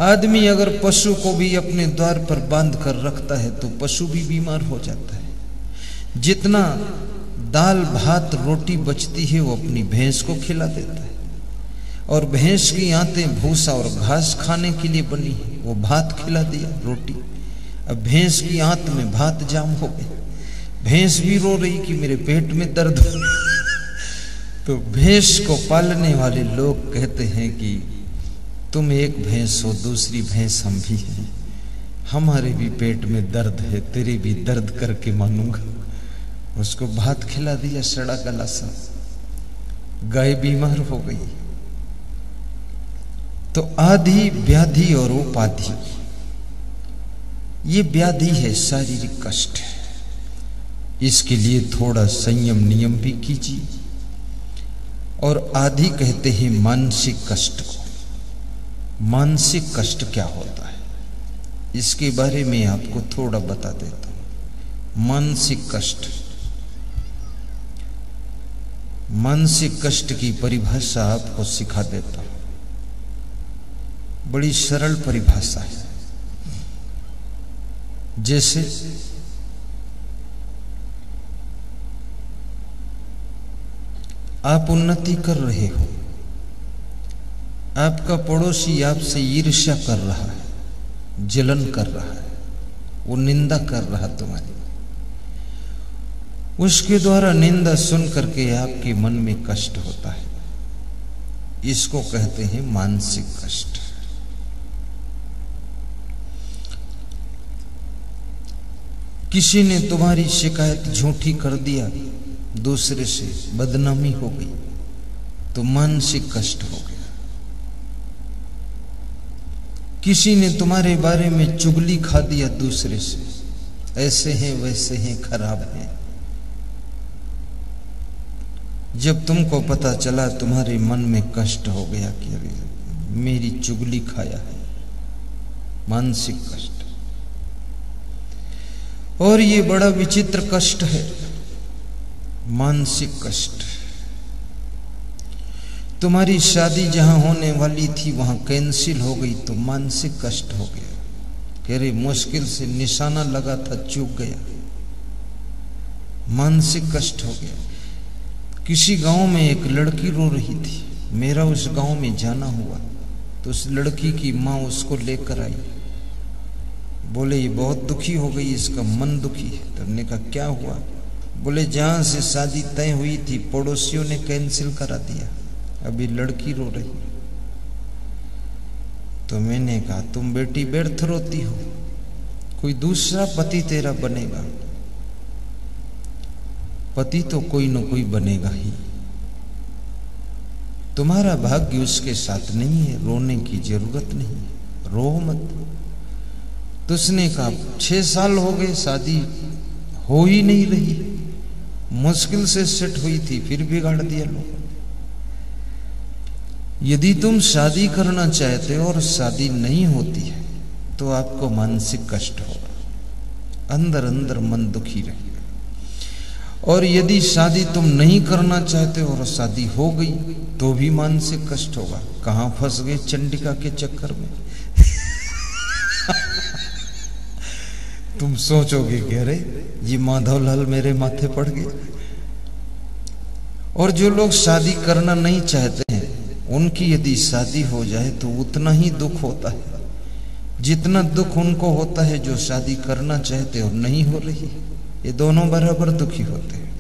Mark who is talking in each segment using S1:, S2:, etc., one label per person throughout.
S1: आदमी अगर पशु को भी अपने द्वार पर बांध कर रखता है तो पशु भी बीमार हो जाता है। जितना दाल भात रोटी बचती है वो अपनी भैंस को खिला देता है, और भैंस की आंतें भूसा और घास खाने के लिए बनी है, वो भात खिला दिया रोटी। अब भैंस की आंत में भात जाम हो गया, भैंस भी रो रही कि मेरे पेट में दर्द हो। तो भैंस को पालने वाले लोग कहते हैं कि तुम एक भैंस हो, दूसरी भैंस हम भी हैं, हमारे भी पेट में दर्द है, तेरे भी दर्द करके मानूंगा। उसको भात खिला दिया सड़ा गला सा, गाय बीमार हो गई। तो आदि व्याधि और उपाधि, ये व्याधि है, शारीरिक कष्ट है। इसके लिए थोड़ा संयम नियम भी कीजिए। और आदि कहते हैं मानसिक कष्ट को। मानसिक कष्ट क्या होता है इसके बारे में आपको थोड़ा बता देता हूं। मानसिक कष्ट की परिभाषा आपको सिखा देता हूं। बड़ी सरल परिभाषा है। जैसे आप उन्नति कर रहे हो, आपका पड़ोसी आपसे ईर्ष्या कर रहा है, जलन कर रहा है, वो निंदा कर रहा तुम्हारी, उसके द्वारा निंदा सुन करके आपके मन में कष्ट होता है। इसको कहते हैं मानसिक कष्ट। किसी ने तुम्हारी शिकायत झूठी कर दिया, दूसरे से बदनामी हो गई, तो मानसिक कष्ट हो गया। किसी ने तुम्हारे बारे में चुगली खा दिया दूसरे से, ऐसे हैं वैसे हैं खराब हैं। जब तुमको पता चला तुम्हारे मन में कष्ट हो गया कि अरे मेरी चुगली खाया है, मानसिक कष्ट। और ये बड़ा विचित्र कष्ट है, मानसिक कष्ट। तुम्हारी शादी जहां होने वाली थी वहां कैंसिल हो गई तो मानसिक कष्ट हो गया। कह रहे मुश्किल से निशाना लगा था, चूक गया, मानसिक कष्ट हो गया। किसी गांव में एक लड़की रो रही थी, मेरा उस गांव में जाना हुआ, तो उस लड़की की माँ उसको लेकर आई। बोले ये बहुत दुखी हो गई, इसका मन दुखी है। तो हमने कहा क्या हुआ? बोले जहां से शादी तय हुई थी पड़ोसियों ने कैंसिल करा दिया, अभी लड़की रो रही। तो मैंने कहा तुम बेटी व्यर्थ रोती हो, कोई दूसरा पति तेरा बनेगा। पति तो कोई न कोई बनेगा ही, तुम्हारा भाग्य उसके साथ नहीं है, रोने की जरूरत नहीं, रो मत। तो उसने कहा 6 साल हो गए शादी हो ही नहीं रही, मुश्किल से सेट हुई थी, फिर बिगाड़ दिया लोग। यदि तुम शादी करना चाहते हो और शादी नहीं होती है तो आपको मानसिक कष्ट होगा, अंदर अंदर मन दुखी रहेगा। और यदि शादी तुम नहीं करना चाहते हो और शादी हो गई तो भी मानसिक कष्ट होगा। कहां फंस गए चंडिका के चक्कर में। तुम सोचोगे कि अरे ये माधवलाल मेरे माथे पड़ गए। और जो लोग शादी करना नहीं चाहते हैं उनकी यदि शादी हो जाए तो उतना ही दुख होता है जितना दुख उनको होता है जो शादी करना चाहते और नहीं हो रही। ये दोनों बराबर दुखी होते हैं।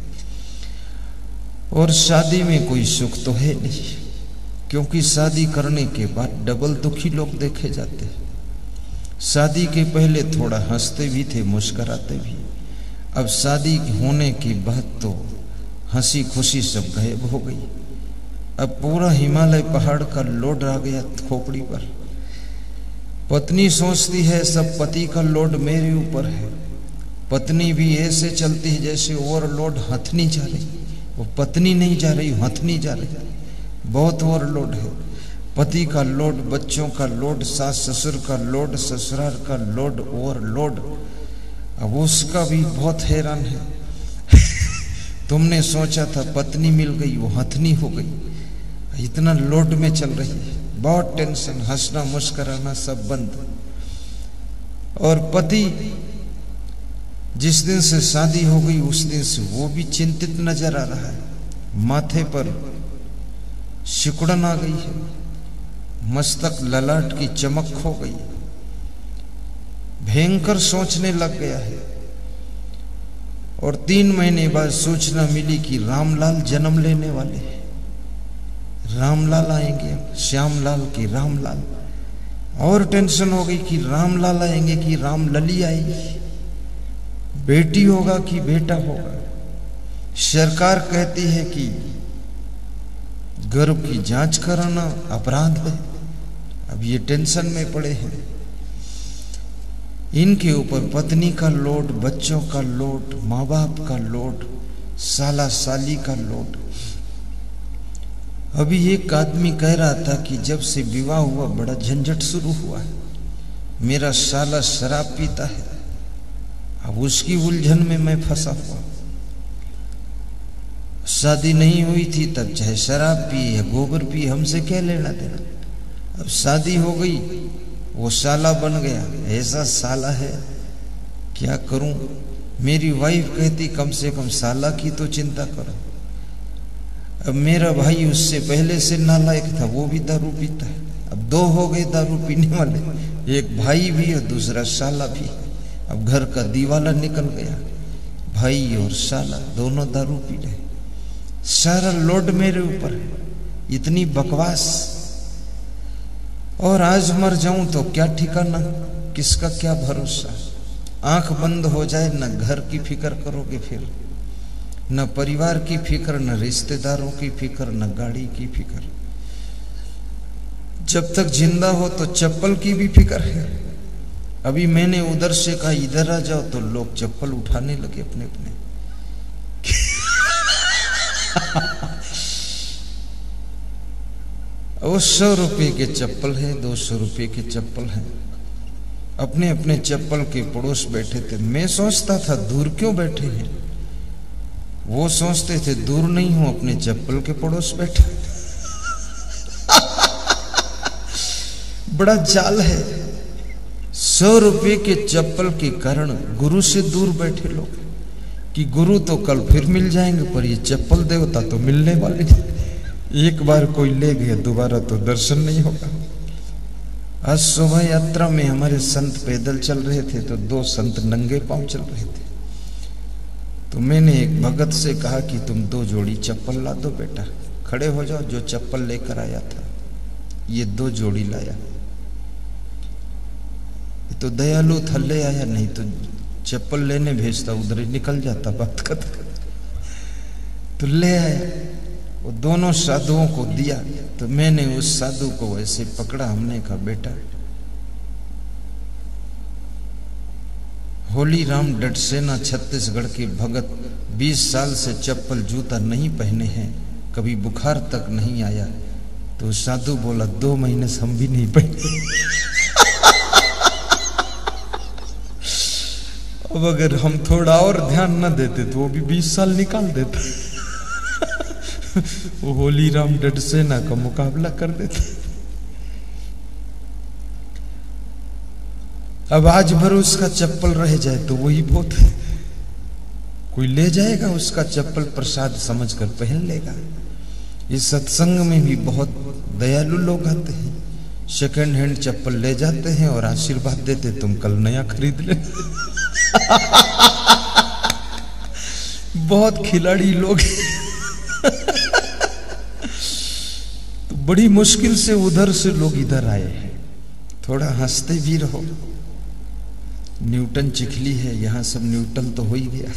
S1: और शादी में कोई सुख तो है नहीं, क्योंकि शादी करने के बाद डबल दुखी लोग देखे जाते हैं। शादी के पहले थोड़ा हंसते भी थे, मुस्कुराते भी, अब शादी होने के बाद तो हंसी खुशी सब गायब हो गई। अब पूरा हिमालय पहाड़ का लोड आ गया खोपड़ी पर। पत्नी सोचती है सब पति का लोड मेरे ऊपर है। पत्नी भी ऐसे चलती है जैसे ओवरलोड हथनी जा रही, वो पत्नी नहीं जा रही, हथनी जा रही। बहुत ओवरलोड है, पति का लोड, बच्चों का लोड, सास ससुर का लोड, ससुराल का लोड, ओवरलोड। अब उसका भी बहुत हैरान है। तुमने सोचा था पत्नी मिल गई, वो हथनी हो गई, इतना लोड में चल रही है। बहुत टेंशन, हंसना मुस्कुराना सब बंद। और पति जिस दिन से शादी हो गई उस दिन से वो भी चिंतित नजर आ रहा है, माथे पर सिकुड़न आ गई है, मस्तक ललाट की चमक खो गई, भयंकर सोचने लग गया है। और 3 महीने बाद सूचना मिली कि रामलाल जन्म लेने वाले हैं, रामलाल आएंगे, श्यामलाल की रामलाल। और टेंशन हो गई कि रामलाल आएंगे कि रामलली आएगी, बेटी होगा कि बेटा होगा। सरकार कहती है कि गर्भ की जांच कराना अपराध है। अब ये टेंशन में पड़े हैं, इनके ऊपर पत्नी का लोड, बच्चों का लोड, माँ बाप का लोड, साला साली का लोड। अभी एक आदमी कह रहा था कि जब से विवाह हुआ बड़ा झंझट शुरू हुआ है, मेरा साला शराब पीता है, अब उसकी उलझन में मैं फंसा हुआ। शादी नहीं हुई थी तब चाहे शराब पी या गोबर पी, हमसे क्या लेना देना। अब शादी हो गई, वो साला बन गया, ऐसा साला है, क्या करूं। मेरी वाइफ कहती कम से कम साला की तो चिंता करो। अब मेरा भाई उससे पहले से नालायक था, वो भी दारू पीता है। अब 2 हो गए दारू पीने वाले, एक भाई भी और दूसरा साला भी। अब घर का दीवाला निकल गया, भाई और साला दोनों दारू पी रहे, सारा लोड मेरे ऊपर है, इतनी बकवास। और आज मर जाऊं तो क्या ठिकाना, किसका क्या भरोसा। आंख बंद हो जाए, न घर की फिक्र करोगे फिर, न परिवार की फिक्र, न रिश्तेदारों की फिक्र, न गाड़ी की फिक्र। जब तक जिंदा हो तो चप्पल की भी फिक्र है। अभी मैंने उधर से कहा इधर आ जाओ तो लोग चप्पल उठाने लगे अपने अपने। वो 100 रुपए के चप्पल है, 200 रुपए के चप्पल है, अपने अपने चप्पल के पड़ोस बैठे थे। मैं सोचता था दूर क्यों बैठे हैं, वो सोचते थे दूर नहीं हूं, अपने चप्पल के पड़ोस बैठे। बड़ा जाल है। 100 रुपए के चप्पल के कारण गुरु से दूर बैठे लोग, कि गुरु तो कल फिर मिल जाएंगे, पर ये चप्पल देवता तो मिलने वाले नहीं। एक बार कोई ले गया, दोबारा तो दर्शन नहीं होगा। आज शोभा यात्रा में हमारे संत पैदल चल रहे थे, तो 2 संत नंगे पांव चल रहे थे। तो मैंने एक भगत से कहा कि तुम 2 जोड़ी चप्पल ला दो बेटा, खड़े हो जाओ। जो चप्पल लेकर आया था ये 2 जोड़ी लाया। तो दयालु थल्ले आया, नहीं तो चप्पल लेने भेजता, उधर ही निकल जाता बात करता। तो ले आया, वो दोनों साधुओं को दिया। तो मैंने उस साधु को ऐसे पकड़ा, हमने कहा बेटा, होली राम डडसेना छत्तीसगढ़ के भगत 20 साल से चप्पल जूता नहीं पहने हैं, कभी बुखार तक नहीं आया। तो साधु बोला 2 महीने से हम भी नहीं पहने। अब अगर हम थोड़ा और ध्यान न देते तो वो भी 20 साल निकाल देता। वो होली राम डडसेना का मुकाबला कर देता। अब आज भर उसका चप्पल रह जाए तो वही बहुत है। कोई ले जाएगा उसका चप्पल, प्रसाद समझकर पहन लेगा। इस सत्संग में भी बहुत दयालु लोग आते हैं, सेकंड हैंड चप्पल ले जाते हैं और आशीर्वाद देते, तुम कल नया खरीद ले। बहुत खिलाड़ी लोग। तो बड़ी मुश्किल से उधर से लोग इधर आए हैं। थोड़ा हंसते भी रहो। न्यूटन चिखली है, यहां सब न्यूटन तो हो ही गया।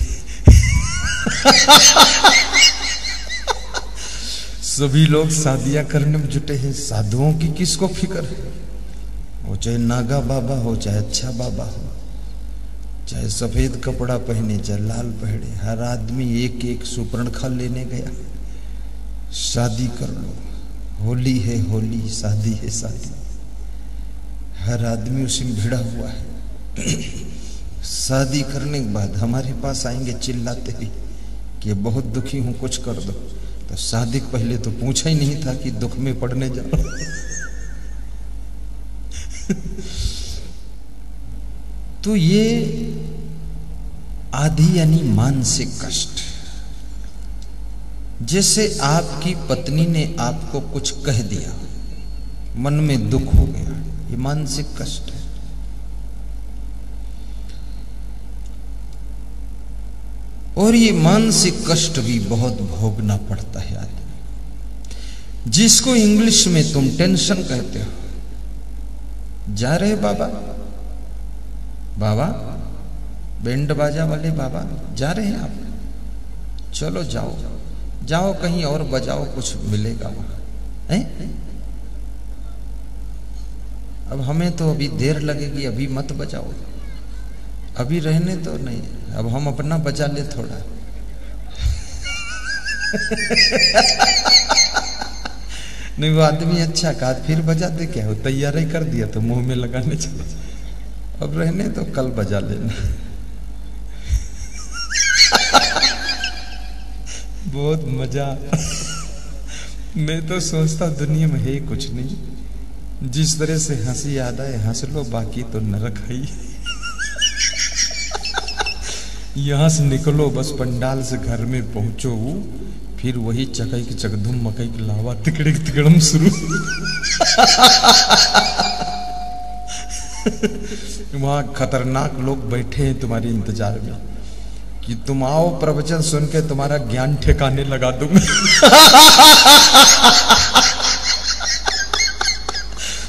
S1: सभी लोग शादियां करने में जुटे हैं। साधुओं की किसको फिक्र है? वो चाहे नागा बाबा हो, चाहे अच्छा बाबा हो, चाहे सफेद कपड़ा पहने, चाहे लाल पहने, हर आदमी एक एक सुपर्णखा लेने गया। शादी कर लो, होली है होली, शादी है शादी। हर आदमी उसी में भिड़ा हुआ है। शादी करने के बाद हमारे पास आएंगे चिल्लाते ही कि बहुत दुखी हूं, कुछ कर दो। तो शादी के पहले तो पूछा ही नहीं था कि दुख में पड़ने जाओ। तो ये आधी यानी मानसिक कष्ट। जैसे आपकी पत्नी ने आपको कुछ कह दिया, मन में दुख हो गया, ये मानसिक कष्ट है। और ये मानसिक कष्ट भी बहुत भोगना पड़ता है आदमी, जिसको इंग्लिश में तुम टेंशन कहते हो। जा रहे बाबा, बाबा बैंड बाजा वाले बाबा जा रहे हैं आप, चलो जाओ जाओ कहीं और बजाओ, कुछ मिलेगा वहां है। अब हमें तो अभी देर लगेगी, अभी मत बजाओ, अभी रहने तो नहीं, अब हम अपना बजा ले थोड़ा। नहीं वो आदमी अच्छा कहा, फिर बजा दे, क्या हो तैयारी कर दिया तो मुंह में लगाने चले, अब रहने तो कल बजा लेना। बहुत मजा। मैं तो सोचता दुनिया में है ही कुछ नहीं, जिस तरह से हंसी याद आए हंस लो, बाकी तो नरक है ही। यहां से निकलो बस पंडाल से घर में पहुंचो, फिर वही चकई की चकधुम मकई की लावा तिकड़े तिकड़म शुरू। वहां खतरनाक लोग बैठे हैं तुम्हारे इंतजार में कि तुम आओ, प्रवचन सुन के तुम्हारा ज्ञान ठिकाने लगा दूंगा।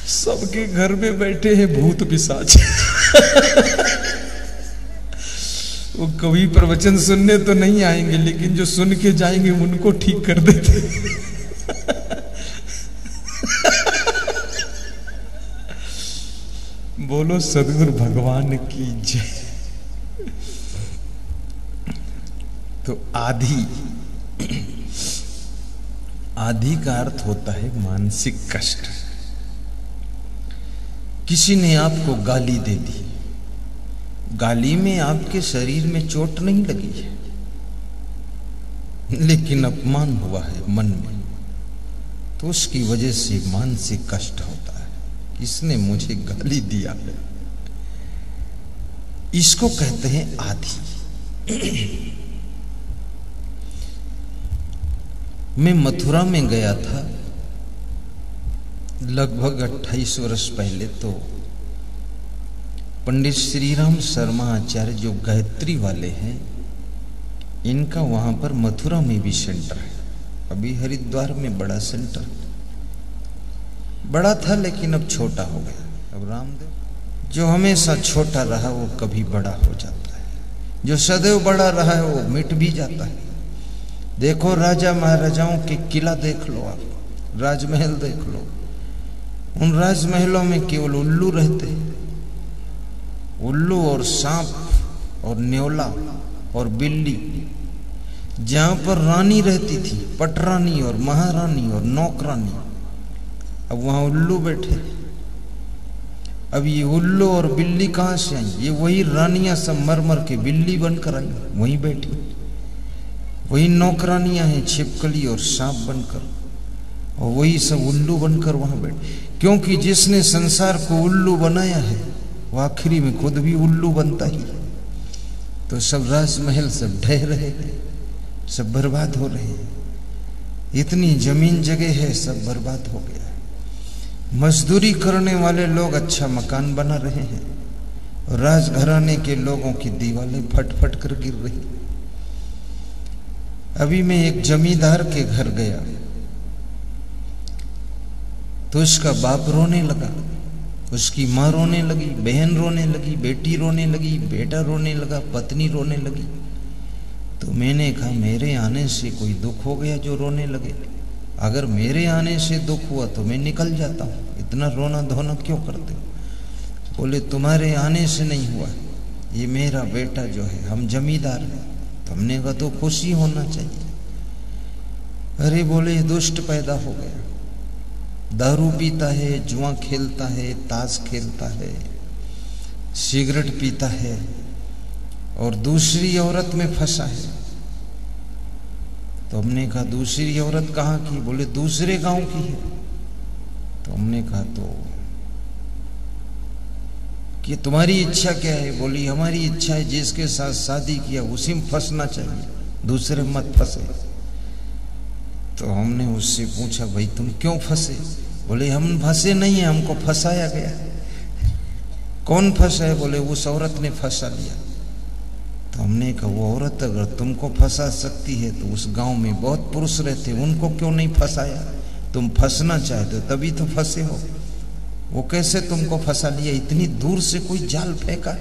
S1: सबके घर में बैठे हैं भूत पिशाच। वो कभी प्रवचन सुनने तो नहीं आएंगे, लेकिन जो सुन के जाएंगे उनको ठीक कर देते। बोलो सदगुरु भगवान की जय। तो आधी, आधी का अर्थ होता है मानसिक कष्ट। किसी ने आपको गाली दे दी, गाली में आपके शरीर में चोट नहीं लगी है, लेकिन अपमान हुआ है मन में, तो उसकी वजह से मानसिक कष्ट होता है। किसने मुझे गाली दिया है, इसको कहते हैं आधी। मैं मथुरा में गया था लगभग 28 वर्ष पहले। तो पंडित श्रीराम शर्मा आचार्य जो गायत्री वाले हैं, इनका वहां पर मथुरा में भी सेंटर है। अभी हरिद्वार में बड़ा सेंटर, बड़ा था लेकिन अब छोटा हो गया। अब रामदेव जो हमेशा छोटा रहा वो कभी बड़ा हो जाता है, जो सदैव बड़ा रहा है वो मिट भी जाता है। देखो राजा महाराजाओं के किला देख लो, आप राजमहल देख लो, उन राजमहलों में केवल उल्लू रहते हैं, उल्लू और सांप और न्योला और बिल्ली। जहां पर रानी रहती थी, पटरानी और महारानी और नौकरानी, अब वहां उल्लू बैठे। अब ये उल्लू और बिल्ली कहां से आई? ये वही रानियां सब मर मर के बिल्ली बनकर आई, वहीं बैठी। वही नौकरानियां हैं छिपकली और सांप बनकर, और वही सब उल्लू बनकर वहां बैठे। क्योंकि जिसने संसार को उल्लू बनाया है वो आखिरी में खुद भी उल्लू बनता ही है। तो सब राजमहल सब ढह रहे हैं, सब बर्बाद हो रहे हैं। इतनी जमीन जगह है, सब बर्बाद हो गया है। मजदूरी करने वाले लोग अच्छा मकान बना रहे हैं, और राजघराने के लोगों की दीवारें फट फट कर गिर रही। अभी मैं एक जमींदार के घर गया तो उसका बाप रोने लगा, उसकी माँ रोने लगी, बहन रोने लगी, बेटी रोने लगी, बेटा रोने लगा, पत्नी रोने लगी। तो मैंने कहा मेरे आने से कोई दुख हो गया जो रोने लगे? अगर मेरे आने से दुख हुआ तो मैं निकल जाता हूँ, इतना रोना धोना क्यों करते हो? बोले तुम्हारे आने से नहीं हुआ, ये मेरा बेटा जो है, हम जमींदार हैं। तो हमने कहा तो खुशी होना चाहिए। अरे बोले दुष्ट पैदा हो गया, दारू पीता है, जुआ खेलता है, ताश खेलता है, सिगरेट पीता है और दूसरी औरत में फंसा है। तो हमने कहा दूसरी औरत कहाँ की? बोले दूसरे गांव की है। तो हमने कहा तो कि तुम्हारी इच्छा क्या है? बोली हमारी इच्छा है जिसके साथ शादी किया उसी में फंसना चाहिए, दूसरे मत फंसे। तो हमने उससे पूछा भाई तुम क्यों फंसे? बोले हम फंसे नहीं है, हमको फंसाया गया। कौन फंसा है? बोले उस औरत ने फंसा लिया। तो हमने कहा वो औरत अगर तुमको फंसा सकती है तो उस गांव में बहुत पुरुष रहते, उनको क्यों नहीं फंसाया? तुम फंसना चाहते हो तभी तो फंसे हो, वो कैसे तुमको फंसा लिया? इतनी दूर से कोई जाल फेंका,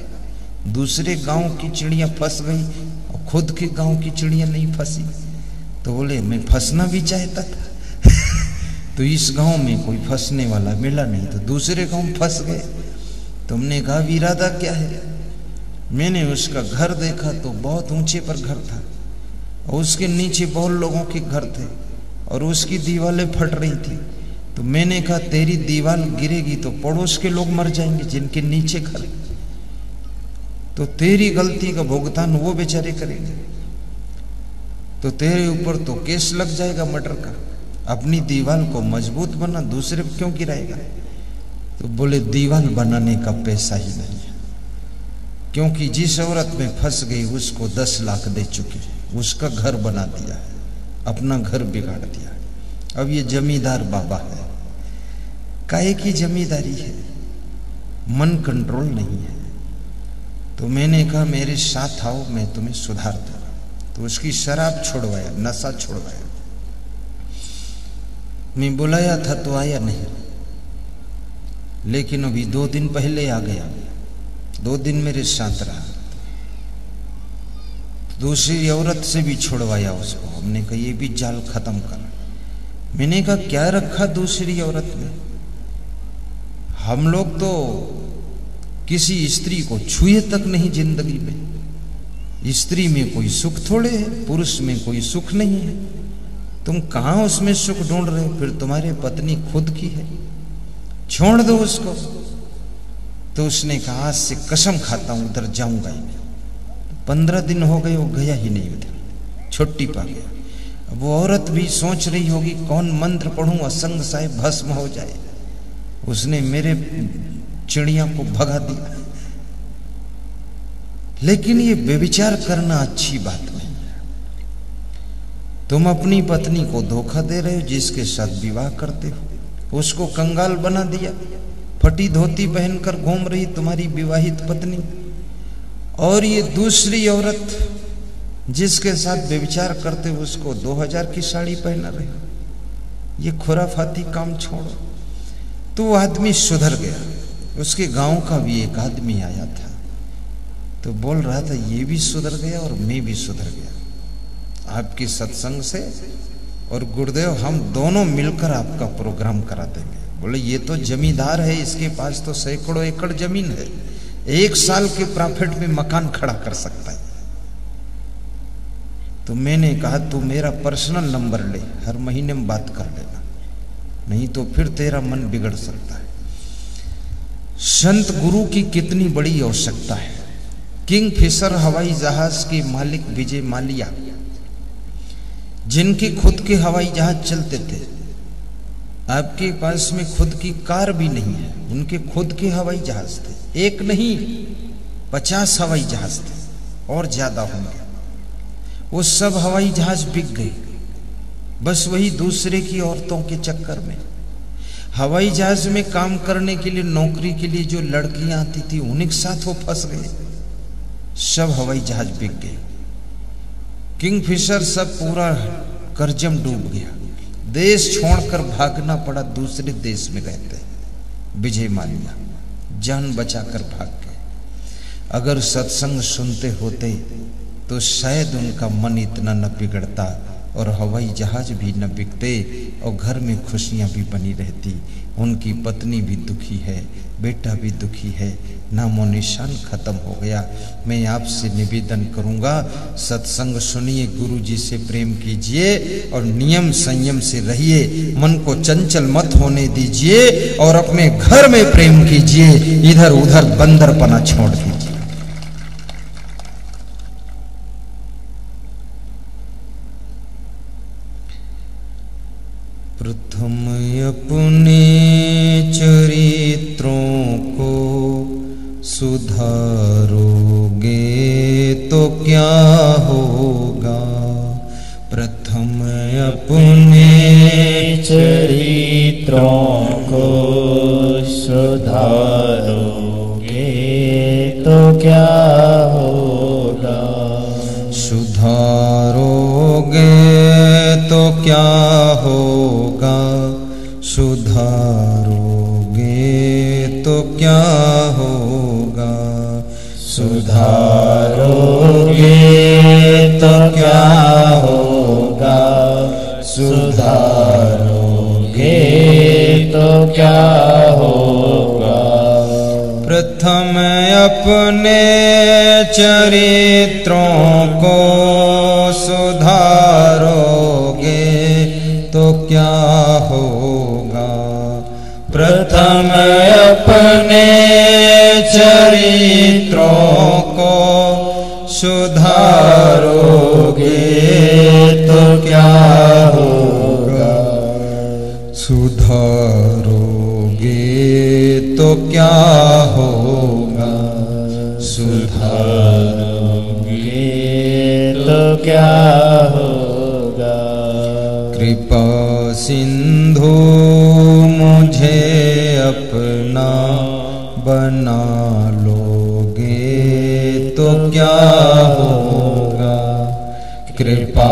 S1: दूसरे गांव की चिड़िया फंस गई और खुद के गांव की चिड़िया नहीं फंसी। तो बोले मैं फंसना भी चाहता था तो इस गांव में कोई फंसने वाला मिला नहीं तो दूसरे गांव में फंस गए। तुमने कहा इरादा क्या है? मैंने उसका घर देखा तो बहुत ऊंचे पर घर था और उसके नीचे बहुत लोगों के घर थे और उसकी दीवारें फट रही थी। तो मैंने कहा तेरी दीवार गिरेगी तो पड़ोस के लोग मर जाएंगे जिनके नीचे घर, तो तेरी गलती का भुगतान वो बेचारे करेंगे, तो तेरे ऊपर तो केस लग जाएगा मर्डर का। अपनी दीवार को मजबूत बना, दूसरे पे क्यों गिराएगा? तो बोले दीवार बनाने का पैसा ही नहीं है, क्योंकि जिस औरत में फंस गई उसको 10 लाख दे चुके, उसका घर बना दिया है, अपना घर बिगाड़ दिया। अब ये जमींदार बाबा है, काहे की जमींदारी है, मन कंट्रोल नहीं है। तो मैंने कहा मेरे साथ आओ मैं तुम्हें सुधार दूंगा। तो उसकी शराब छुड़वाया, नशा छुड़वाया। मैं बुलाया था तो आया नहीं, लेकिन अभी 2 दिन पहले आ गया, 2 दिन मेरे साथ रहा। दूसरी औरत से भी छुड़वाया उसको। हमने कहा ये भी जाल खत्म कर। मैंने कहा क्या रखा दूसरी औरत में? हम लोग तो किसी स्त्री को छुए तक नहीं जिंदगी में। स्त्री में कोई सुख थोड़े है, पुरुष में कोई सुख नहीं है। तुम कहां उसमें सुख ढूंढ रहे हो? फिर तुम्हारी पत्नी खुद की है, छोड़ दो उसको। तो उसने कहा आज से कसम खाता हूं उधर जाऊंगा ही नहीं। 15 दिन हो गए वो गया ही नहीं उधर, छुट्टी पा गया। अब वो औरत भी सोच रही होगी कौन मंत्र पढ़ूं असंग साहिब भस्म हो जाए। उसने मेरे चिड़िया को भगा दिया। लेकिन ये व्यभिचार करना अच्छी बात नहीं है। तुम अपनी पत्नी को धोखा दे रहे हो, जिसके साथ विवाह करते हो उसको कंगाल बना दिया, फटी धोती पहनकर घूम रही तुम्हारी विवाहित पत्नी। और ये दूसरी औरत जिसके साथ व्यभिचार करते हो उसको 2000 की साड़ी पहना रहे हो। ये खुराफाती काम छोड़ो। तो वो आदमी सुधर गया। उसके गांव का भी एक आदमी आया था तो बोल रहा था ये भी सुधर गया और मैं भी सुधर गया आपके सत्संग से, और गुरुदेव हम दोनों मिलकर आपका प्रोग्राम करा देंगे। बोले ये तो जमींदार है, इसके पास तो सैकड़ों एकड़ जमीन है, 1 साल के प्रॉफिट में मकान खड़ा कर सकता है। तो मैंने कहा तू मेरा पर्सनल नंबर ले, हर महीने में बात कर लेना, नहीं तो फिर तेरा मन बिगड़ सकता है। संत गुरु की कितनी बड़ी आवश्यकता है। किंगफिशर हवाई जहाज के मालिक विजय माल्या, जिनके खुद के हवाई जहाज चलते थे, आपके पास में खुद की कार भी नहीं है, उनके खुद के हवाई जहाज थे। 1 नहीं 50 हवाई जहाज थे और ज्यादा होंगे। वो सब हवाई जहाज बिक गए, बस वही दूसरे की औरतों के चक्कर में। हवाई जहाज में काम करने के लिए, नौकरी के लिए जो लड़कियां आती थी उन्हीं के साथ वो फंस गए, सब हवाई जहाज बिक गए। किंगफिशर सब पूरा करजम डूब गया, देश छोड़कर भागना पड़ा, दूसरे देश में गए थे। विजय माल्या जान बचाकर भाग गए। अगर सत्संग सुनते होते तो शायद उनका मन इतना न बिगड़ता और हवाई जहाज भी न बिकते और घर में खुशियां भी बनी रहती। उनकी पत्नी भी दुखी है, बेटा भी दुखी है, नामो निशान खत्म हो गया। मैं आपसे निवेदन करूंगा सत्संग सुनिए, गुरु जी से प्रेम कीजिए और नियम संयम से रहिए, मन को चंचल मत होने दीजिए और अपने घर में प्रेम कीजिए, इधर उधर बंदरपना छोड़ दीजिए। प्रथम अपने चरित्रों को सुधारोगे तो क्या होगा। प्रथम अपने
S2: चरित्रों को सुधारोगे तो क्या होगा।
S1: सुधारोगे तो क्या होगा। सुधारोगे तो क्या होगा।
S2: सुधारोगे तो क्या होगा। सुधारोगे तो क्या होगा।
S1: प्रथम अपने चरित्रों को सुधारोगे तो क्या होगा। प्रथम अपने चरित्रों को सुधारोगे तो क्या होगा। सुधारोगे तो क्या होगा।
S2: सुधारोगे तो क्या होगा।
S1: कृपा सिंधु मुझे अपना बना लोगे तो क्या होगा। कृपा